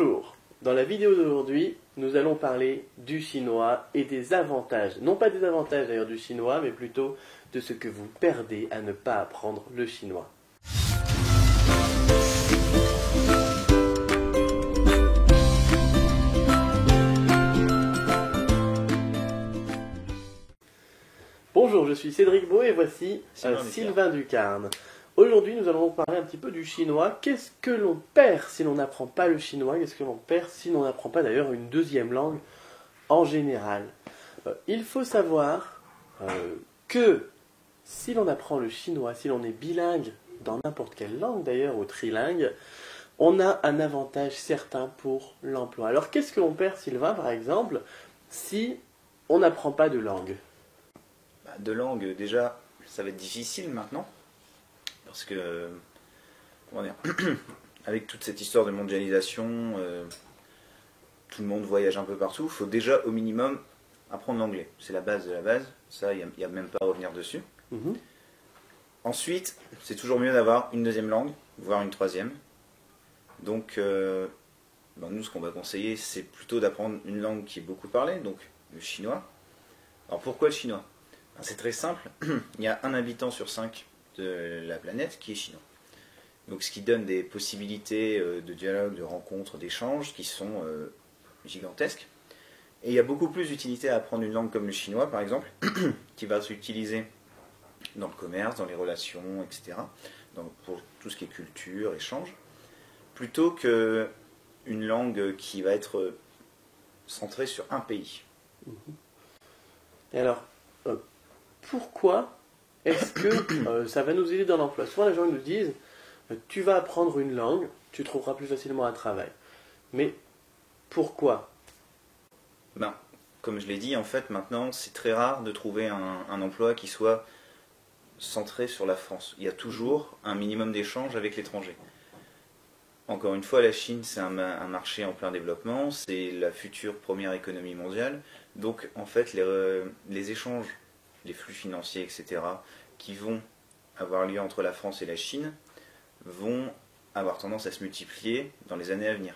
Bonjour, dans la vidéo d'aujourd'hui, nous allons parler du chinois et des avantages, non pas des avantages d'ailleurs du chinois, mais plutôt de ce que vous perdez à ne pas apprendre le chinois. Bonjour, je suis Cédric Beau et voici Sylvain Ducarne. Aujourd'hui, nous allons parler un petit peu du chinois. Qu'est-ce que l'on perd si l'on n'apprend pas le chinois? Qu'est-ce que l'on perd si l'on n'apprend pas d'ailleurs une deuxième langue en général? Il faut savoir que si l'on apprend le chinois, si l'on est bilingue dans n'importe quelle langue d'ailleurs, ou trilingue, on a un avantage certain pour l'emploi. Alors qu'est-ce que l'on perd, Sylvain, par exemple, si on n'apprend pas de langue? De langue, déjà, ça va être difficile maintenant. Parce que, comment dire, avec toute cette histoire de mondialisation, tout le monde voyage un peu partout, il faut déjà au minimum apprendre l'anglais. C'est la base de la base, ça, il n'y a même pas à revenir dessus. Ensuite, c'est toujours mieux d'avoir une deuxième langue, voire une troisième. Donc, nous, ce qu'on va conseiller, c'est plutôt d'apprendre une langue qui est beaucoup parlée, donc le chinois. Alors pourquoi le chinois? C'est très simple, il y a un habitant sur 5 de la planète qui est chinois. Donc ce qui donne des possibilités de dialogue, de rencontres, d'échanges qui sont gigantesques. Et il y a beaucoup plus d'utilité à apprendre une langue comme le chinois, par exemple, qui va s'utiliser dans le commerce, dans les relations, etc. Pour tout ce qui est culture, échange, plutôt qu'une langue qui va être centrée sur un pays. Et alors, pourquoi est-ce que ça va nous aider dans l'emploi? Souvent les gens nous disent, tu vas apprendre une langue, tu trouveras plus facilement un travail. Mais pourquoi? Comme je l'ai dit, en fait, maintenant, c'est très rare de trouver un emploi qui soit centré sur la France. Il y a toujours un minimum d'échanges avec l'étranger. Encore une fois, la Chine, c'est un marché en plein développement, c'est la future première économie mondiale. Donc, en fait, les échanges, les flux financiers, etc., qui vont avoir lieu entre la France et la Chine, vont avoir tendance à se multiplier dans les années à venir,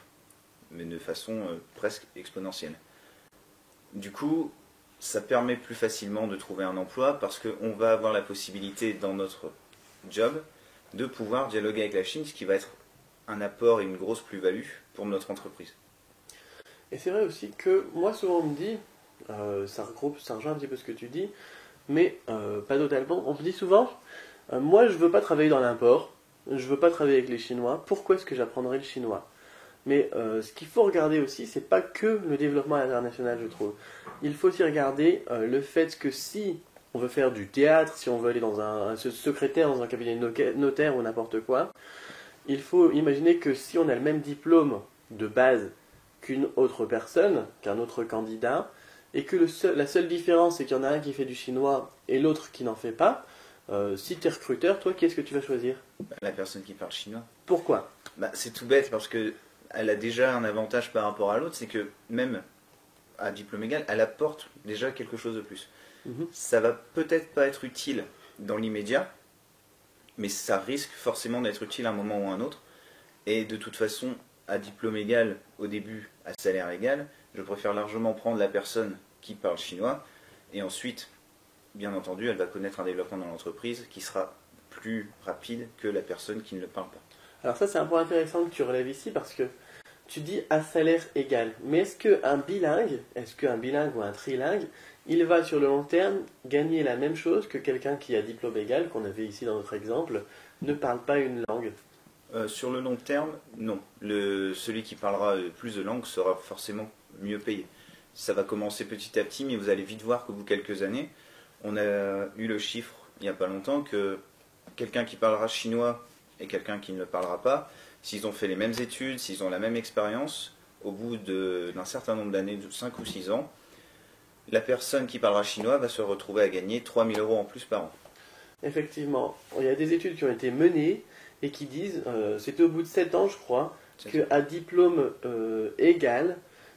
mais de façon presque exponentielle. Du coup, ça permet plus facilement de trouver un emploi parce qu'on va avoir la possibilité dans notre job de pouvoir dialoguer avec la Chine, ce qui va être un apport et une grosse plus-value pour notre entreprise. Et c'est vrai aussi que moi souvent on me dit, ça rejoint un petit peu ce que tu dis, mais pas totalement. On me dit souvent, moi je veux pas travailler dans l'import, je veux pas travailler avec les Chinois, pourquoi est-ce que j'apprendrai le chinois? Mais ce qu'il faut regarder aussi, c'est pas que le développement international, je trouve. Il faut aussi regarder le fait que si on veut faire du théâtre, si on veut aller dans un secrétaire dans un cabinet notaire ou n'importe quoi, il faut imaginer que si on a le même diplôme de base qu'une autre personne, qu'un autre candidat, et que la seule différence c'est qu'il y en a un qui fait du chinois et l'autre qui n'en fait pas, si tu es recruteur, toi, qu'est-ce que tu vas choisir? La personne qui parle chinois. Pourquoi? C'est tout bête parce qu'elle a déjà un avantage par rapport à l'autre, c'est que même à diplôme égal, elle apporte déjà quelque chose de plus. Ça va peut-être pas être utile dans l'immédiat, mais ça risque forcément d'être utile à un moment ou à un autre. Et de toute façon, à diplôme égal, au début, à salaire égal, je préfère largement prendre la personne qui parle chinois, et ensuite, bien entendu, elle va connaître un développement dans l'entreprise qui sera plus rapide que la personne qui ne le parle pas. Alors ça, c'est un point intéressant que tu relèves ici, parce que tu dis à salaire égal. Mais est-ce qu'un bilingue ou un trilingue, il va sur le long terme gagner la même chose que quelqu'un qui a diplôme égal, qu'on avait ici dans notre exemple, ne parle pas une langue? Sur le long terme, non. Celui qui parlera plus de langues sera forcément mieux payé. Ça va commencer petit à petit, mais vous allez vite voir qu'au bout de quelques années, on a eu le chiffre il n'y a pas longtemps que quelqu'un qui parlera chinois et quelqu'un qui ne le parlera pas, s'ils ont fait les mêmes études, s'ils ont la même expérience, au bout d'un certain nombre d'années, de 5 ou 6 ans, la personne qui parlera chinois va se retrouver à gagner 3 000 € en plus par an. Effectivement, il y a des études qui ont été menées et qui disent, c'était au bout de 7 ans je crois, qu'à diplôme égal,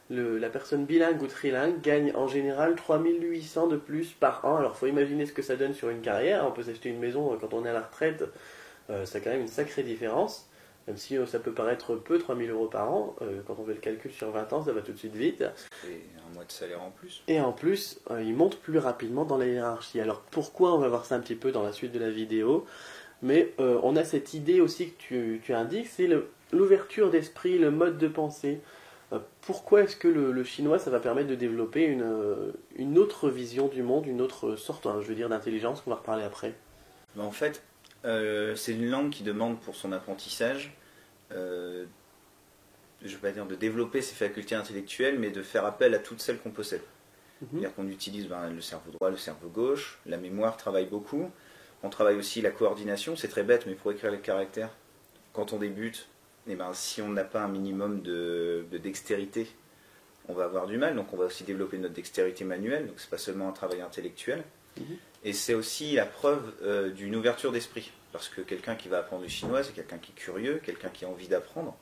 la personne bilingue ou trilingue gagne en général 3 800 de plus par an. Alors il faut imaginer ce que ça donne sur une carrière. On peut s'acheter une maison quand on est à la retraite, ça a quand même une sacrée différence. Même si ça peut paraître peu, 3 000 € par an, quand on fait le calcul sur 20 ans, ça va tout de suite vite. Et un mois de salaire en plus. Et en plus, ils montent plus rapidement dans la hiérarchie. Alors pourquoi? On va voir ça un petit peu dans la suite de la vidéo. Mais on a cette idée aussi que tu indiques, c'est l'ouverture d'esprit, le mode de pensée. Pourquoi est-ce que le chinois, ça va permettre de développer une autre vision du monde, une autre sorte, je veux dire, d'intelligence, qu'on va reparler après? En fait, c'est une langue qui demande pour son apprentissage, je ne veux pas dire de développer ses facultés intellectuelles, mais de faire appel à toutes celles qu'on possède. C'est-à-dire qu'on utilise le cerveau droit, le cerveau gauche, la mémoire travaille beaucoup. On travaille aussi la coordination, c'est très bête, mais pour écrire les caractères, quand on débute, si on n'a pas un minimum de dextérité, on va avoir du mal. Donc on va aussi développer notre dextérité manuelle, donc c'est pas seulement un travail intellectuel. Et c'est aussi la preuve d'une ouverture d'esprit. Parce que quelqu'un qui va apprendre le chinois, c'est quelqu'un qui est curieux, quelqu'un qui a envie d'apprendre.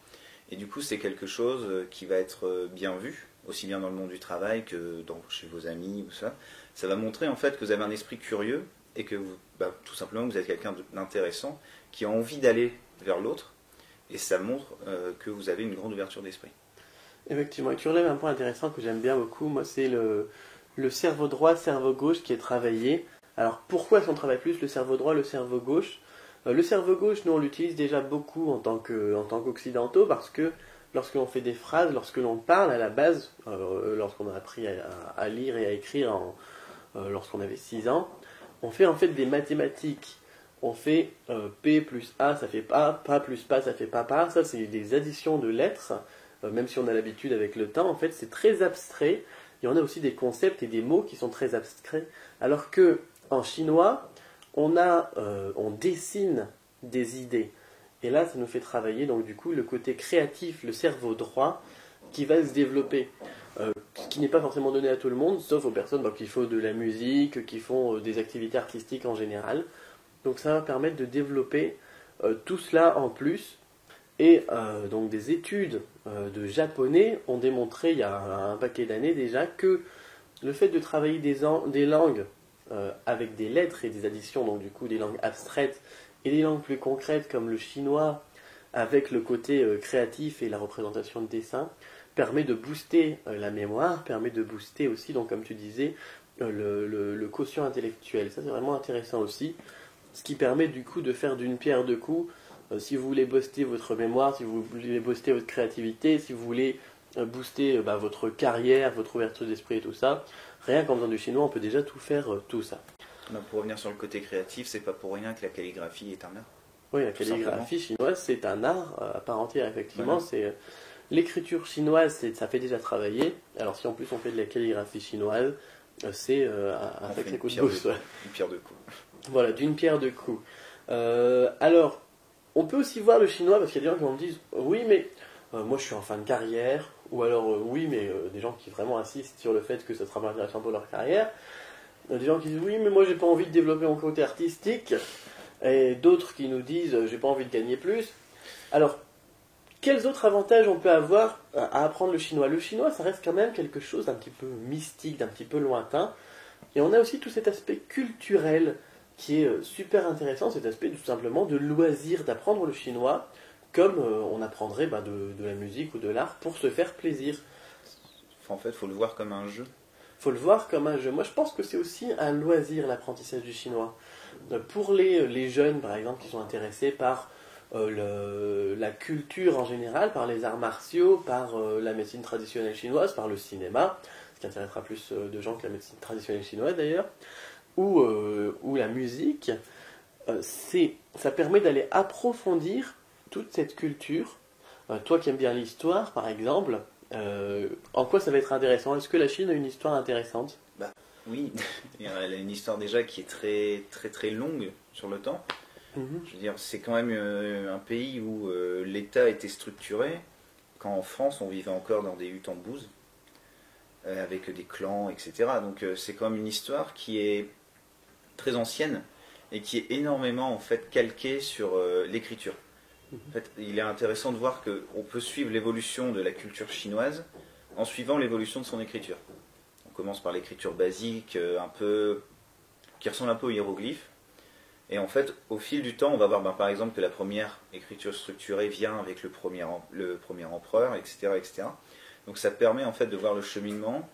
Et du coup, c'est quelque chose qui va être bien vu, aussi bien dans le monde du travail que chez vos amis ou ça. Ça va montrer en fait que vous avez un esprit curieux et que tout simplement vous êtes quelqu'un d'intéressant qui a envie d'aller vers l'autre. Et ça montre que vous avez une grande ouverture d'esprit. Effectivement, et tu relèves un point intéressant que j'aime bien beaucoup. Moi, c'est le cerveau droit, cerveau gauche qui est travaillé. Alors pourquoi est-ce qu'on travaille plus le cerveau droit, le cerveau gauche? Le cerveau gauche, nous on l'utilise déjà beaucoup en tant qu'occidentaux parce que lorsque l'on fait des phrases, lorsque l'on parle à la base, lorsqu'on a appris à lire et à écrire lorsqu'on avait 6 ans, on fait en fait des mathématiques. On fait P plus A, ça fait pas plus pas, ça fait papa. Ça, c'est des additions de lettres, même si on a l'habitude avec le temps. En fait, c'est très abstrait. Et on a aussi des concepts et des mots qui sont très abstraits. Alors que en chinois, on dessine des idées. Et là, ça nous fait travailler, donc du coup, le côté créatif, le cerveau droit, qui va se développer. Ce qui n'est pas forcément donné à tout le monde, sauf aux personnes qui font de la musique, qui font des activités artistiques en général. Donc ça va permettre de développer tout cela en plus. Et donc des études de japonais ont démontré il y a un paquet d'années déjà que le fait de travailler des langues avec des lettres et des additions, donc du coup des langues abstraites et des langues plus concrètes comme le chinois avec le côté créatif et la représentation de dessin, permet de booster la mémoire, permet de booster aussi, donc comme tu disais, le quotient intellectuel. Ça c'est vraiment intéressant aussi. Ce qui permet du coup de faire d'une pierre deux coups. Si vous voulez booster votre mémoire, si vous voulez booster votre créativité, si vous voulez booster votre carrière, votre ouverture d'esprit et tout ça, rien qu'en faisant du chinois, on peut déjà tout faire, tout ça. Pour revenir sur le côté créatif, c'est pas pour rien que la calligraphie est un art. Oui, la calligraphie chinoise, c'est un art à part entière, effectivement. Voilà. C'est l'écriture chinoise, ça fait déjà travailler. Alors si en plus on fait de la calligraphie chinoise, c'est un sacré coup de boost. Une pierre deux coups. Voilà, d'une pierre deux coups. Alors, on peut aussi voir le chinois, parce qu'il y a des gens qui me disent « Oui, mais moi je suis en fin de carrière », ou alors « Oui, mais des gens qui vraiment insistent sur le fait que ça sera pas intéressant pour leur carrière ». Des gens qui disent « Oui, mais moi j'ai pas envie de développer mon côté artistique », et d'autres qui nous disent « J'ai pas envie de gagner plus ». Alors, quels autres avantages on peut avoir à apprendre le chinois? Le chinois, ça reste quand même quelque chose d'un petit peu mystique, d'un petit peu lointain. Et on a aussi tout cet aspect culturel qui est super intéressant, cet aspect tout simplement de loisir d'apprendre le chinois comme on apprendrait de la musique ou de l'art pour se faire plaisir. En fait, il faut le voir comme un jeu. Faut le voir comme un jeu. Moi, je pense que c'est aussi un loisir, l'apprentissage du chinois. Pour les jeunes, par exemple, qui sont intéressés par la culture en général, par les arts martiaux, par la médecine traditionnelle chinoise, par le cinéma, ce qui intéressera plus de gens que la médecine traditionnelle chinoise d'ailleurs, ou la musique, ça permet d'aller approfondir toute cette culture. Toi qui aimes bien l'histoire, par exemple, en quoi ça va être intéressant? Est-ce que la Chine a une histoire intéressante? Oui, elle a une histoire déjà qui est très très très longue sur le temps. Je veux dire, c'est quand même un pays où l'État était structuré, quand en France on vivait encore dans des huttes en bouse, avec des clans, etc. Donc c'est quand même une histoire qui est très ancienne et qui est énormément en fait calquée sur l'écriture. En fait, il est intéressant de voir qu'on peut suivre l'évolution de la culture chinoise en suivant l'évolution de son écriture. On commence par l'écriture basique, qui ressemble un peu aux hiéroglyphes. Et en fait, au fil du temps, on va voir par exemple que la première écriture structurée vient avec le premier empereur, etc., etc. Donc ça permet en fait de voir le cheminement.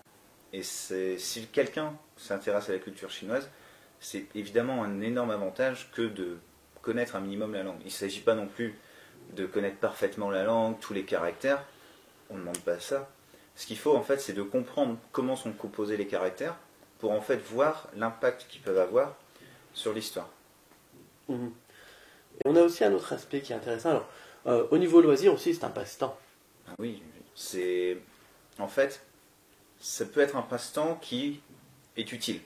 Et si quelqu'un s'intéresse à la culture chinoise, c'est évidemment un énorme avantage que de connaître un minimum la langue. Il ne s'agit pas non plus de connaître parfaitement la langue, tous les caractères. On ne demande pas ça. Ce qu'il faut en fait, c'est de comprendre comment sont composés les caractères pour en fait voir l'impact qu'ils peuvent avoir sur l'histoire. Mhm. Et on a aussi un autre aspect qui est intéressant. Alors, au niveau loisir aussi, c'est un passe-temps. Ah oui, c'est en fait, ça peut être un passe-temps qui est utile.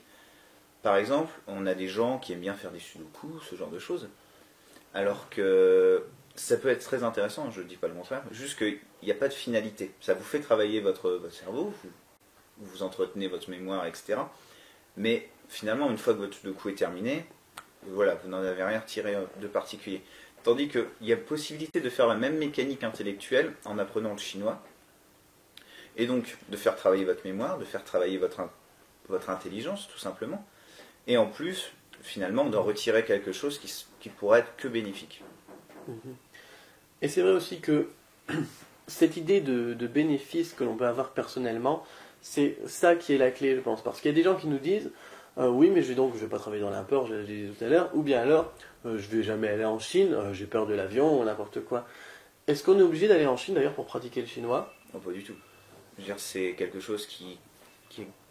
Par exemple, on a des gens qui aiment bien faire des sudoku, ce genre de choses, alors que ça peut être très intéressant, je ne dis pas le contraire, juste qu'il n'y a pas de finalité. Ça vous fait travailler votre cerveau, vous entretenez votre mémoire, etc. Mais finalement, une fois que votre sudoku est terminé, voilà, vous n'en avez rien retiré de particulier. Tandis qu'il y a possibilité de faire la même mécanique intellectuelle en apprenant le chinois, et donc de faire travailler votre mémoire, de faire travailler votre intelligence, tout simplement, et en plus, finalement, d'en retirer quelque chose qui pourrait être que bénéfique. Et c'est vrai aussi que cette idée de bénéfice que l'on peut avoir personnellement, c'est ça qui est la clé, je pense. Parce qu'il y a des gens qui nous disent oui, mais je vais pas travailler dans l'import, je l'ai dit tout à l'heure, ou bien alors je vais jamais aller en Chine, j'ai peur de l'avion, ou n'importe quoi. Est-ce qu'on est obligé d'aller en Chine d'ailleurs pour pratiquer le chinois? Non, pas du tout. Je veux dire, c'est quelque chose qui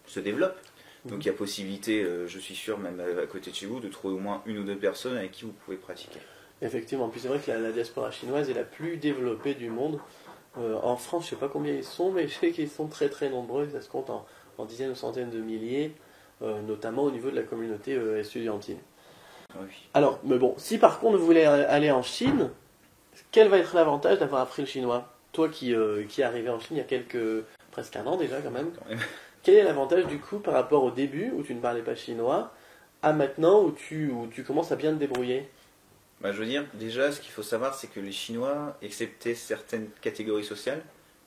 se développe. Donc il y a possibilité, je suis sûr, même à côté de chez vous, de trouver au moins une ou deux personnes avec qui vous pouvez pratiquer. Effectivement, puis c'est vrai que la diaspora chinoise est la plus développée du monde. En France, je sais pas combien ils sont, mais je sais qu'ils sont très très nombreux, ça se compte en dizaines ou centaines de milliers, notamment au niveau de la communauté estudiantine. Oui. Alors, mais bon, si par contre vous voulez aller en Chine, quel va être l'avantage d'avoir appris le chinois? Toi qui est arrivé en Chine il y a presque un an déjà quand même. Quel est l'avantage du coup par rapport au début où tu ne parlais pas chinois à maintenant où tu commences à bien te débrouiller? Je veux dire, déjà, ce qu'il faut savoir, c'est que les Chinois, excepté certaines catégories sociales,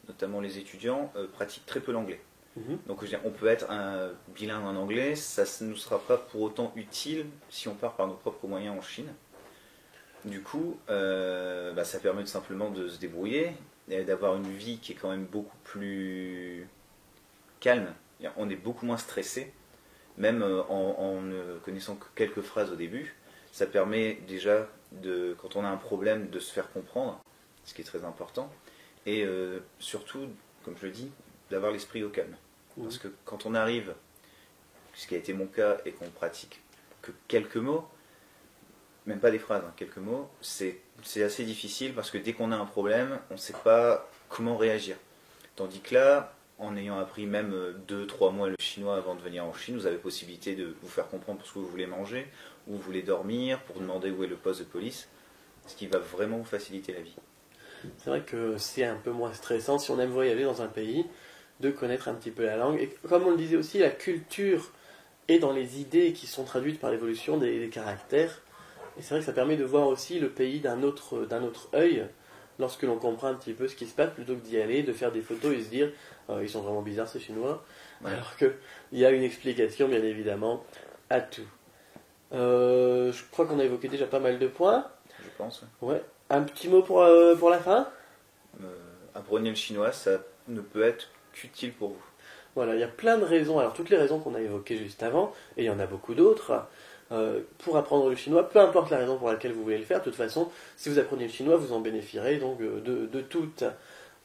notamment les étudiants, pratiquent très peu l'anglais. Donc je veux dire, on peut être un bilingue en anglais, ça ne nous sera pas pour autant utile si on part par nos propres moyens en Chine. Du coup, ça permet tout simplement de se débrouiller et d'avoir une vie qui est quand même beaucoup plus calme. On est beaucoup moins stressé, même en ne connaissant que quelques phrases au début. Ça permet déjà, quand on a un problème, de se faire comprendre, ce qui est très important. Et surtout, comme je le dis, d'avoir l'esprit au calme. Parce que quand on arrive, ce qui a été mon cas, et qu'on pratique que quelques mots, même pas des phrases, quelques mots, c'est assez difficile parce que dès qu'on a un problème, on ne sait pas comment réagir. Tandis que là, en ayant appris même 2-3 mois le chinois avant de venir en Chine, vous avez possibilité de vous faire comprendre pour ce que vous voulez manger, où vous voulez dormir, pour demander où est le poste de police, ce qui va vraiment vous faciliter la vie. C'est vrai que c'est un peu moins stressant si on aime voyager dans un pays, de connaître un petit peu la langue. Et comme on le disait aussi, la culture est dans les idées qui sont traduites par l'évolution des caractères. Et c'est vrai que ça permet de voir aussi le pays d'un autre œil, lorsque l'on comprend un petit peu ce qui se passe, plutôt que d'y aller, de faire des photos et se dire ils sont vraiment bizarres ces Chinois, alors qu'il y a une explication bien évidemment à tout. Je crois qu'on a évoqué déjà pas mal de points. Je pense. Ouais. Un petit mot pour la fin? Apprenez le chinois, ça ne peut être qu'utile pour vous. Voilà, il y a plein de raisons, alors toutes les raisons qu'on a évoquées juste avant, et il y en a beaucoup d'autres, pour apprendre le chinois, peu importe la raison pour laquelle vous voulez le faire, de toute façon, si vous apprenez le chinois, vous en bénéficierez donc de toutes.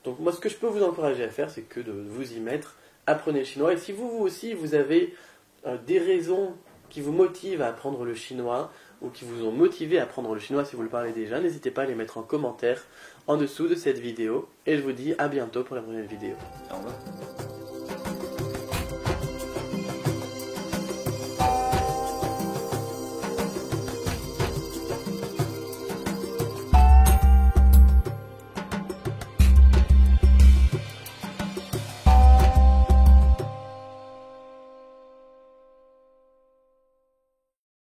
Donc moi, ce que je peux vous encourager à faire, c'est que de vous y mettre, apprenez le chinois, et si vous aussi, vous avez des raisons qui vous motivent à apprendre le chinois, ou qui vous ont motivé à apprendre le chinois si vous le parlez déjà, n'hésitez pas à les mettre en commentaire en dessous de cette vidéo, et je vous dis à bientôt pour la prochaine vidéo. Au revoir.